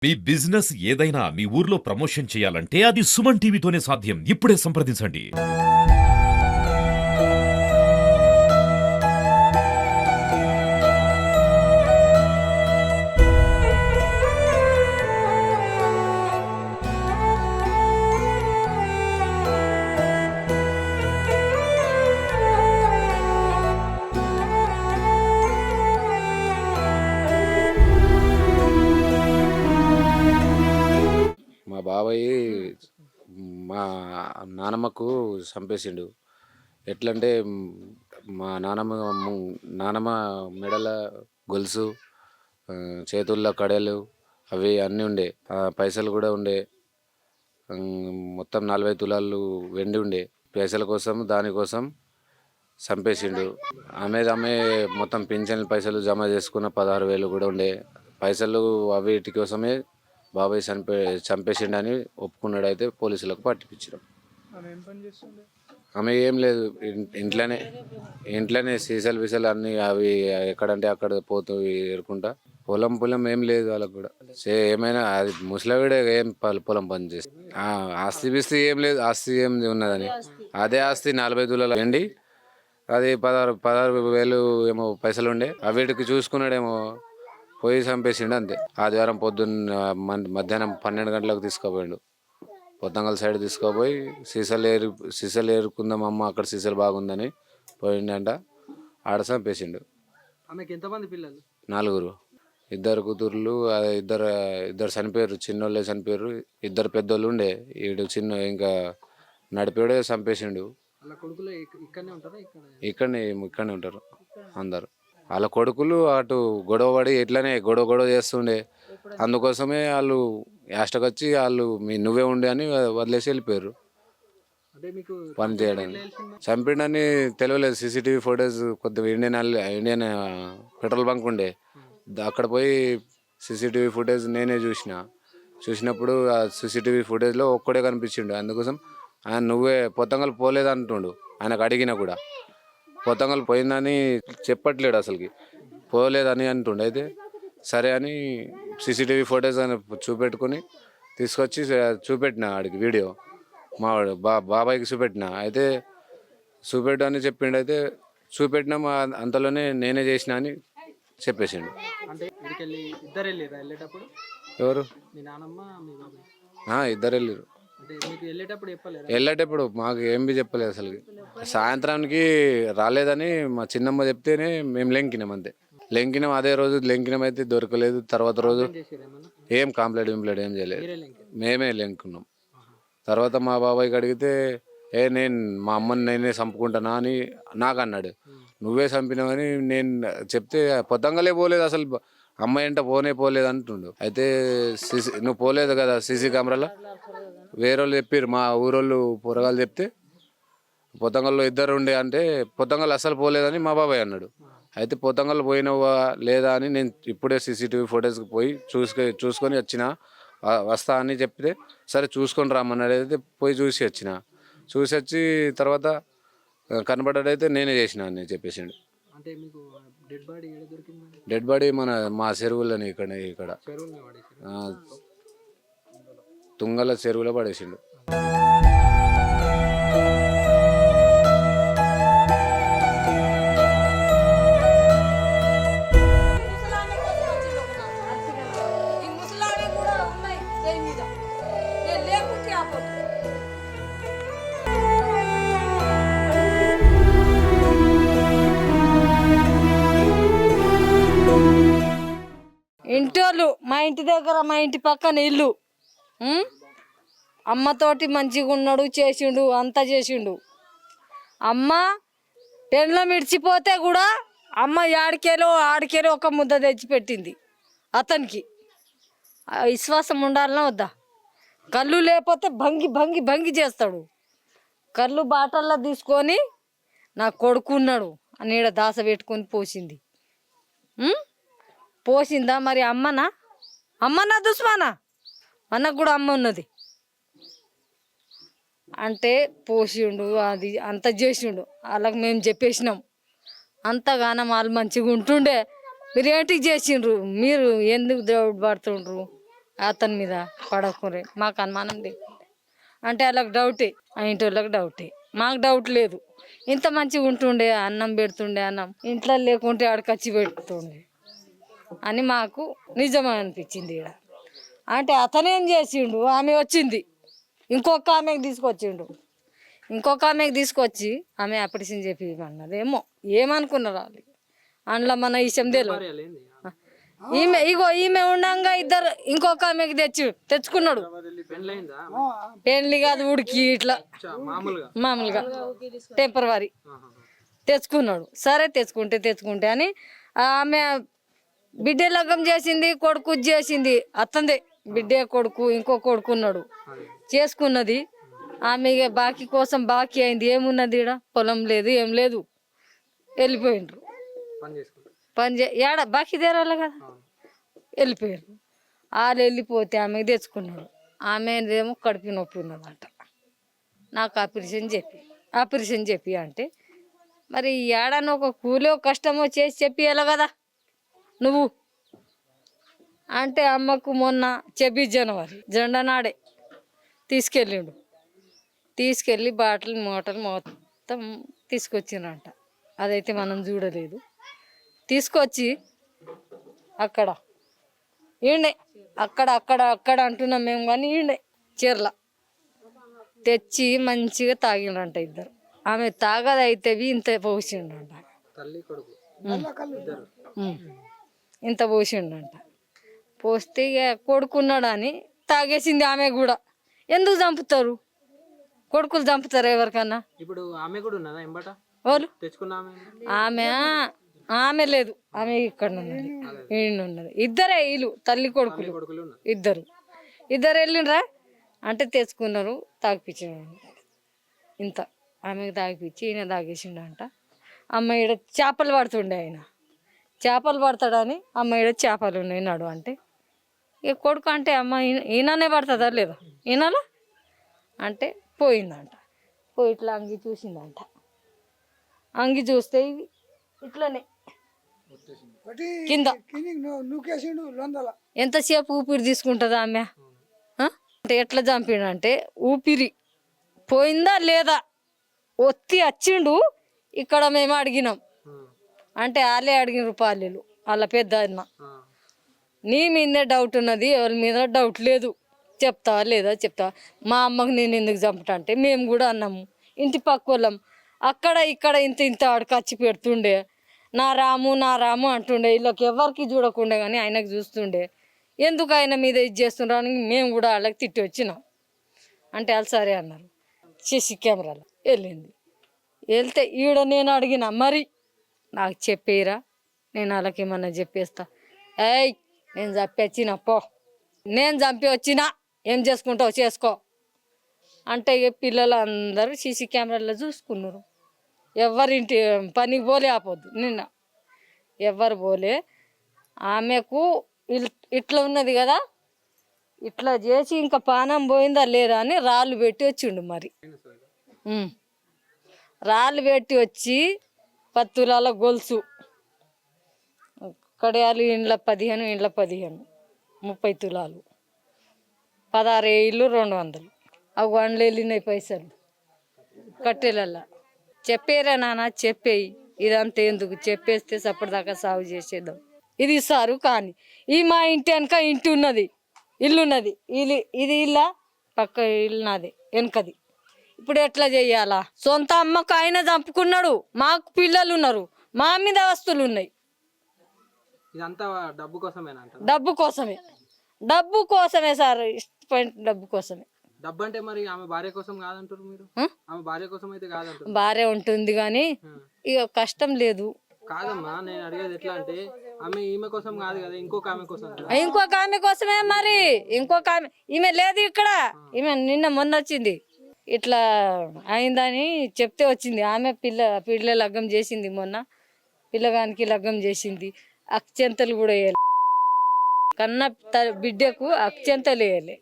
మీ business ఏదైనా మీ ఊర్లో promotion చేయాలంటే అది సుమన్ టీవీతోనే సాధ్యం. ఇప్పుడే సంప్రదించండి. మా బాబాయ్ మా నానమ్మకు చంపేసిండు. ఎట్లంటే మా నానమ్మ మెడల గొలుసు, చేతుల్లో కడలు అవి అన్నీ ఉండే. పైసలు కూడా ఉండే. మొత్తం 40 తులాలు వెండి ఉండే. పైసల కోసం దానికోసం చంపేసిండు. ఆమె మొత్తం పింఛన్ పైసలు జమ చేసుకున్న 16,000 కూడా ఉండే. పైసలు వీటి కోసమే బాబాయ్ చంపేసిండని ఒప్పుకున్నాడు. అయితే పోలీసులకు పట్టిపించడం. ఆమె ఏం లేదు, ఇంట్లోనే సీసాలు అన్నీ అవి ఎక్కడంటే అక్కడ పోతూ ఏరుకుంటా. పొలం ఏం లేదు వాళ్ళకు కూడా. ఏమైనా అది ముసలివిడే ఏం పొలం పని చేసి ఆస్తి బిస్తి ఏం లేదు. ఆస్తి ఏం ఉన్నదని అదే ఆస్తి 40 తులాలు వెండి, అది 16,000 ఏమో పైసలు ఉండే. వీటికి చూసుకున్నాడేమో, పోయి చంపేసిండు అంతే. ఆదివారం పొద్దున్న మధ్యాహ్నం 12 గంటలకు తీసుకుపోయిండు. పొద్దంగల్ సైడ్ తీసుకుపోయి సీసాలు ఏరుకుందాం అమ్మ, అక్కడ సీసాలు బాగుందని పోయిండంట. ఆడ చంపేసిండు. ఆమెకి ఎంతమంది పిల్లలు? 4. 2 కూతుర్లు, ఇద్దరు చనిపోయారు. చిన్నోళ్ళే చనిపోయారు. 2 పెద్దోళ్ళు ఉండే. ఈడు చిన్న ఇంకా నడిపేడే చంపేసిండు. వాళ్ళ కొడుకులు ఇక్కడనే ఉంటారా? ఇక్కడనే ఉంటారు అందరు. వాళ్ళ కొడుకులు అటు గొడవపడి ఇట్లనే గొడవ చేస్తుండే. అందుకోసమే వాళ్ళు యాస్టకొచ్చి వాళ్ళు నువ్వే ఉండే అని వదిలేసి వెళ్ళిపోయారు పని చేయడానికి. చంపిండని తెలియలేదు. సీసీటీవీ ఫోటోస్ కొద్దిగా ఇండియన్ పెట్రోల్ బంక్ ఉండే, అక్కడ పోయి సీసీటీవీ ఫుటేజ్ నేనే చూసినప్పుడు ఆ సీసీటీవీ ఫుటేజ్లో ఒక్కడే కనిపించిండు. అందుకోసం ఆయన నువ్వే పొత్తంగల్ పోలేదు అంటుండు. ఆయనకు అడిగినా కూడా పొత్తంగల్ పోయిందని చెప్పట్లేడు, అసలుకి పోలేదని అంటుండు. అయితే సరే అని సీసీటీవీ ఫోటోస్ అని చూపెట్టుకొని తీసుకొచ్చి చూపెట్టిన ఆడికి వీడియో. మావాడు బాబాయ్కి చూపెట్టిన. అయితే చూపెట్టు అని చెప్పిండు. అయితే చూపెట్టినా అంతలోనే నేనే చేసిన అని చెప్పేసిండు. అంటే ఇద్దరు వెళ్ళేటప్పుడు ఎవరు? మీ నానమ్మ మీ బాబాయ్? ఇద్దరు వెళ్ళారు. అంటే మీకు వెళ్ళేటప్పుడు మాకు ఏమి చెప్పలేదు అసలు. సాయంత్రానికి రాలేదని మా చిన్నమ్మ చెప్తేనే మేము లెంకినాం అంతే. అదే రోజు లెంకినాం. అయితే దొరకలేదు. తర్వాత రోజు ఏం కంప్లైంట్ ఏం చేయలేదు. మేమే లెంకున్నాం. తర్వాత మా బాబాయ్కి అడిగితే మా అమ్మని నేనే చంపుకుంటానా అని నాకు అన్నాడు. నువ్వే చంపినావని నేను చెప్తే పొద్దంగలే పోలేదు అసలు, అమ్మాయి అంటే పోలేదు అంటుండు. అయితే నువ్వు పోలేదు కదా సీసీ కెమెరాలో వేరే వాళ్ళు చెప్పారు, మా ఊరోళ్ళు పొరగాలు చెప్తే పొద్దంగల్లో 2 ఉండే అంటే పొద్దంగల్ అసలు పోలేదని మా బాబాయ్ అన్నాడు. అయితే పొద్దంగల్ పోయినవా లేదా అని నేను ఇప్పుడే సీసీటీవీ ఫోటోస్కి పోయి చూసుకొని వస్తా అని చెప్తే సరే చూసుకొని రమ్మన్నాడు. అయితే పోయి చూసి వచ్చి తర్వాత కనబడ్డాడైతే నేనే చేసిన అని చెప్పేసిండు. అంటే మీకు డెడ్ బాడీ మా చెరువులని ఇక్కడ తుంగల చెరువులో పడేసిండు. ఇంటోళ్ళు మా ఇంటి దగ్గర, మా ఇంటి పక్కన ఇల్లు. అమ్మతోటి మంచిగా ఉన్నాడు, చేసిండు, అంతా చేసిండు. అమ్మ పెండ్లం మిడిచిపోతే కూడా అమ్మ ఆడికేలో ఒక ముద్ద తెచ్చిపెట్టింది అతనికి. విశ్వాసం ఉండాలన్నా వద్దా? కళ్ళు లేకపోతే భంగి చేస్తాడు. కళ్ళు బాటల్లో తీసుకొని నా కొడుకు ఉన్నాడు అని ఈడ దాస పెట్టుకొని పోసింది. పోసిందా మరి? అమ్మనా దుస్మానా? మనకు కూడా అమ్మ ఉన్నది అంటే పోసిండు, అది అంత చేసిండు. వాళ్ళకి మేము చెప్పేసినాం. అంతగానం వాళ్ళు మంచిగా ఉంటుండే, మీరు ఏంటికి చేసిండ్రు, మీరు ఎందుకు దేవుడు పడుతుండ్రు అతని మీద పడకురే మాకు అనుమానం లేదు అంటే వాళ్ళకి డౌటే ఆ ఇంటి వాళ్ళకి డౌటే మాకు డౌట్ లేదు ఇంత మంచిగా ఉంటుండే అన్నం పెడుతుండే అన్నం ఇంట్లో లేకుంటే ఆడకచ్చి పెడుతుండే అని మాకు నిజమే అనిపించింది ఇక్కడ అంటే అతనేం చేసిండు ఆమె వచ్చింది ఇంకొక ఆమెకు తీసుకొచ్చి ఆమె ఆపరేషన్ చెప్పిమన్నది ఏమనుకున్నారు వాళ్ళు అందులో మన విషయం తెలియదు భార్యలు ఏంది? ఈమె ఉండంగా ఇద్దరు ఇంకొక ఆమెకి తెచ్చుకున్నాడు పెళ్ళయిందా? పెళ్లి కాదు ఉడికి ఇట్లా మామూలుగా టెంపరవరీ తెచ్చుకున్నాడు సరే తెచ్చుకుంటే అని ఆమె బిడ్డ లగ్గం చేసింది కొడుకు చేసింది అత్తందే బిడ్డ కొడుకు ఇంకో కొడుకు ఉన్నాడు చేసుకున్నది ఆమె బాకీ కోసం బాకీ అయింది ఏమున్నది ఈడ పొలం లేదు ఏం లేదు వెళ్ళిపోయిండ్రు ఏడ బాకీ తీరాలి కదా వెళ్ళిపోయారు వాళ్ళు వెళ్ళిపోతే ఆమెకు తెచ్చుకున్నాడు ఆమెదేమో కడుపు నొప్పి ఉన్నదంట నాకు ఆపరేషన్ చెప్పి అంటే మరి ఏడన్నా ఒక కూలో కష్టమో చేసి చెప్పియాలి కదా నువ్వు అంటే అమ్మకు మొన్న 26 జనవరి జెండా నాడే తీసుకెళ్ళి బాటలు మూటలు మొత్తం తీసుకొచ్చిండ్రంట అదైతే మనం చూడలేదు తీసుకొచ్చి అక్కడ అక్కడ అంటున్నాం మేము కానీ చీరల తెచ్చి మంచిగా తాగిండ్రంట ఇద్దరు ఆమె తాగదైతే ఇంత పోసిండ్రంట తల్లి కొడుకు ఇంత పోసిండంట పోస్తే ఇక కొడుకున్నాడని తాగేసింది ఆమె కూడా ఎందుకు చంపుతారు కొడుకులు చంపుతారు ఎవరికన్నా ఇప్పుడు ఆమె కూడా ఉన్నదా ఎంబట వాళ్ళు తెచ్చుకున్న ఆమె లేదు ఆమె ఇక్కడ ఉన్నది ఇద్దరే వీళ్ళు తల్లి కొడుకులు ఇద్దరు వెళ్ళిండ్రా అంటే తెచ్చుకున్నారు తాగిపించారు ఇంత ఆమెకు తాగిపించి ఈయన తాగేసిండంట అమ్మ ఈడ చేపలు పడుతుండే ఆయన చేపలు పడతాడని అమ్మ ఈడ చేపలు ఉన్నాయి నాడు అంటే ఇక కొడుకు అంటే అమ్మ ఈయననే పడుతుందా లేదా ఈయనలా అంటే పోయిందంట పోయి ఇట్లా అంగి చూసిందంట అంగి చూస్తే ఇవి ఇట్లనే కింద ఎంతసేపు ఊపిరి తీసుకుంటుందా ఆమె అంటే ఎట్లా చంపిండంటే ఊపిరి పోయిందా లేదా ఒత్తి వచ్చిండు ఇక్కడ మేము అడిగినాం అంటే వాళ్ళే అడిగిన రూపాయలు వాళ్ళ పెద్ద అన్న నీ మీదే డౌట్ ఉన్నది ఎవరి మీద డౌట్ లేదు చెప్తావా లేదా చెప్తావా మా అమ్మకు నేను ఎందుకు చంపటా అంటే మేము కూడా అన్నాము ఇంటి పక్క వాళ్ళం అక్కడ ఇక్కడ ఇంత ఆడకచ్చి పెడుతుండే నా రాము అంటుండే వీళ్ళకి ఎవరికి చూడకుండే కానీ ఆయనకు చూస్తుండే ఎందుకు ఆయన మీద ఇది చేస్తుండ్రు అని మేము కూడా వాళ్ళకి తిట్టి వచ్చినాం అంటే వాళ్ళు సరే అన్నారు CC కెమెరాలో వెళ్తే ఈడ నేను అడిగిన మరి నాకు చెప్పేరా నేను వాళ్ళకి ఏమన్నా చెప్పేస్తా నేను చంపి వచ్చిన నేను చంపి వచ్చినా ఏం చేసుకుంటావు చేసుకో అంటే ఇక పిల్లలు అందరూ CC కెమెరాలో చూసుకున్నారు ఎవరింటి పనికి పోలే ఆపొద్దు నిన్న ఎవరు పోలే ఆమెకు ఇట్లా ఉన్నది కదా ఇట్లా చేసి ఇంకా పానం పోయిందా లేదా అని రాళ్ళు పెట్టి వచ్చిండు మరి రాళ్ళు పెట్టి వచ్చి 10 తులాల గొలుసు కడియాలు ఇండ్ల 15 30 తులాలు 16,200 అవి వండ్లు వెళ్ళినాయి పైసలు కట్టెలల్లా చెప్పేరా నాన్న చెప్పేయి ఇదంతా ఎందుకు చెప్పేస్తే సప్పటిదాకా సాగు చేసేద్దాం ఇది ఇస్తారు కానీ మా ఇంటి వెనక ఇల్లు ఉన్నది ఇది ఇల్లా పక్క ఇల్లు నాది వెనకది ఇప్పుడు ఎట్లా చెయ్యాలా సొంత అమ్మకు ఆయన చంపుకున్నాడు మాకు పిల్లలు ఉన్నారు మా మీద వస్తువులు ఉన్నాయి ఇదంతా డబ్బు కోసమేనా? డబ్బు కోసమే సార్ ఇష్టమైన డబ్బు కోసమే డబ్బు అంటే మరి ఆమె భార్య కోసం కాదంటారు మీరు ఆమె భార్య కోసం అయితే కాదంటారు భార్య ఉంటుంది కానీ ఇక కష్టం లేదు కాదమ్మా నేను అడిగేది ఎట్లా అంటే ఈమె కోసం కాదు కదా ఇంకొక ఆమె కోసమే మరి ఇంకొక ఆమె ఈమె లేదు ఇక్కడ ఈమె నిన్న మొన్న వచ్చింది ఇట్లా అయిందని చెప్తే వచ్చింది ఆమె పిల్ల లగ్గం చేసింది మొన్న పిల్లగానికి లగ్గం చేసింది అక్షంతలు కూడా వేయాలి కన్న బిడ్డకు అక్షంతలు వేయాలి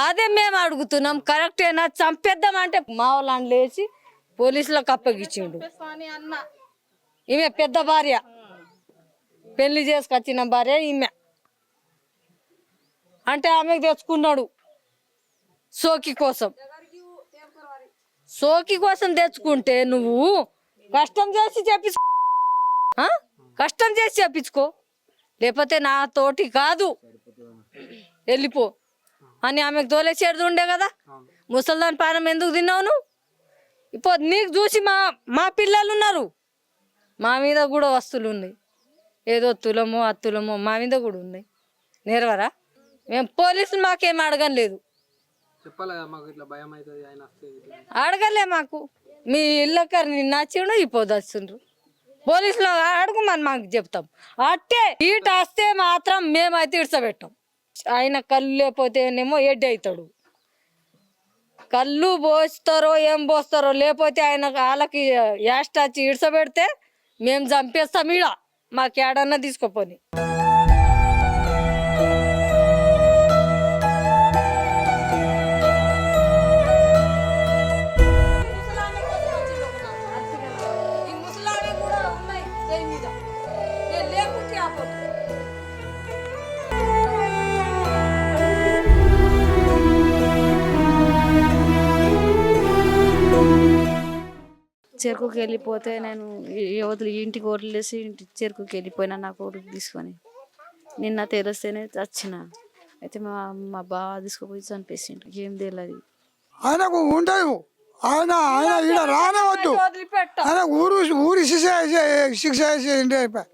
అదే మేము అడుగుతున్నాం కరెక్టేనా చంపేద్దాం అంటే మా వాళ్ళని లేచి పోలీసులకు అప్పగించిండు ఈమె పెద్ద భార్య పెళ్లి చేసుకొచ్చిన భార్య ఈమె అంటే ఆమెకు తెచ్చుకున్నాడు సోకి కోసం. సోకి కోసం తెచ్చుకుంటే నువ్వు కష్టం చేసి చెప్పించు, కష్టం చేసి చెప్పించుకో, లేకపోతే నా తోటి కాదు వెళ్ళిపో అని ఆమెకు తోలేసేది ఉండే కదా. ముసల్దాని పానం ఎందుకు తిన్నావు నువ్వు? ఇప్పుడు నీకు చూసి మా పిల్లలు ఉన్నారు, మా మీద కూడా వస్తువులు ఉన్నాయి, ఏదో తులమో అత్తులమో మా మీద కూడా ఉన్నాయి. నేర్వరా? మేము పోలీసులు మాకేం అడగలేదు, చెప్పాలి కదా మాకు ఇట్లా భయం అవుతుంది ఆయన వస్తే ఇట్లా. అడగలే మాకు. మీ ఇళ్ళకర్ నిన్న వచ్చిండు ఇప్పుడు వచ్చిండ్రు, పోలీసులు అడుగుమని మాకు చెప్తాం. అట్టే ఈట వస్తే మాత్రం మేమైతే ఇడ్చబెట్టాం. ఆయన కళ్ళు లేకపోతేనేమో ఎడ్డి అవుతాడు, కళ్ళు పోస్తారో ఏం పోస్తారో, లేకపోతే ఆయన వాళ్ళకి యాస్ట్ వచ్చి ఇడ్చబెడితే మేము చంపేస్తాం. ఈడ మాకు ఏడన్నా తీసుకోపోని. చెరుకుకి వెళ్ళిపోతే నేను యువతలు ఇంటికి వదిలేసి చెరుకుకి వెళ్ళిపోయినా నా కొడుకు తీసుకొని. నిన్న తెలిస్తేనే వచ్చిన, అయితే మా బావ తీసుకుపోయి చంపేసిండు. ఏం తెలియదు ఆయనకు ఉండదు, ఆయన ఆయన ఈడ రానే వద్దు, ఆయన ఊరి శిక్ష చేసి అయిపోయి